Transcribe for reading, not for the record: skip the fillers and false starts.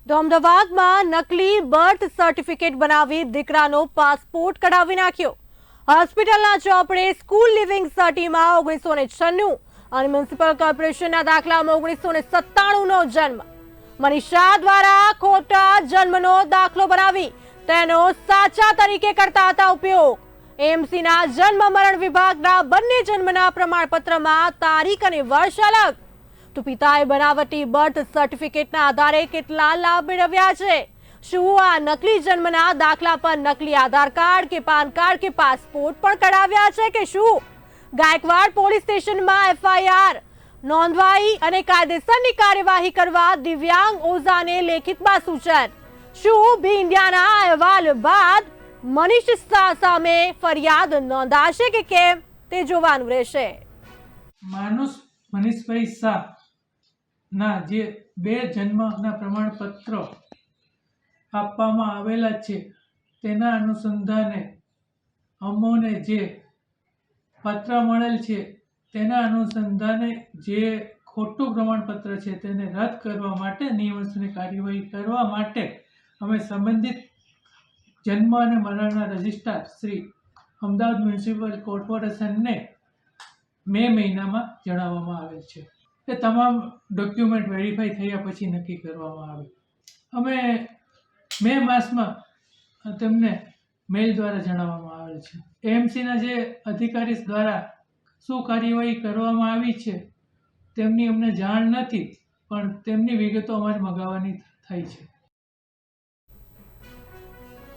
તો અમદાવાદમાં નકલી બર્થ સર્ટિફિકેટ બનાવી દીકરાનો પાસપોર્ટ કઢાવી નાખ્યો। હોસ્પિટલના ચોપડે સ્કૂલ લિવિંગ સર્ટિમાં 1996 અને મ્યુનિસિપલ કોર્પોરેશનના દાખલામાં 1997નો જન્મ। મનીષા દ્વારા ખોટા જન્મનો દાખલો બનાવી તેનો સાચા તરીકે કરતા હતા ઉપયોગ। એએમસીના જન્મ મરણ વિભાગના બંને જન્મના પ્રમાણપત્રમાં તારીખ અને વર્ષ અલગ। તો પિતાએ બનાવટી બર્થ સર્ટિફિકેટના આધારે કેટલા લાભ મેળવ્યા છે? શું આ નકલી જન્મના દાખલા પર નકલી આધાર કાર્ડ કે પાન કાર્ડ કે પાસપોર્ટ પણ કઢાવ્યા છે કે શું? ગાયકવાડ પોલીસ સ્ટેશનમાં એફઆઈઆર નોંધવાઈ અને કાયદેસરની કાર્યવાહી કરવા દિવ્યાંગ ઓઝાને લેખિતમાં સૂચન। શું બી ઇન્ડિયાના અહેવાલ બાદ મનીષ શાહ સામે ફરિયાદ નોંધાશે કે કેમ તે જોવાનું રહેશે। મનીષભાઈ શાહ ના જે 2 જન્મના પ્રમાણપત્રો આપવામાં આવેલા છે તેના અનુસંધાને અમોને જે પત્ર મળેલ છે તેના અનુસંધાને જે ખોટું પ્રમાણપત્ર છે તેને રદ કરવા માટે નિયમોની કાર્યવાહી કરવા માટે અમે સંબંધિત જન્મ અને મરણના રજિસ્ટ્રાર શ્રી અમદાવાદ મ્યુનિસિપલ કોર્પોરેશનને મે મહિનામાં જણાવવામાં આવેલ છે। એ તમામ ડોક્યુમેન્ટ વેરીફાઈ થયા પછી નક્કી કરવામાં આવે। અમે મે માસમાં તેમને મેલ દ્વારા જણાવવામાં આવેલ છે। એએમસીના જે અધિકારી દ્વારા શું કાર્યવાહી કરવામાં આવી છે તેમની અમને જાણ નથી, પણ તેમની વિગતો અમારે મગાવવાની થઈ છે।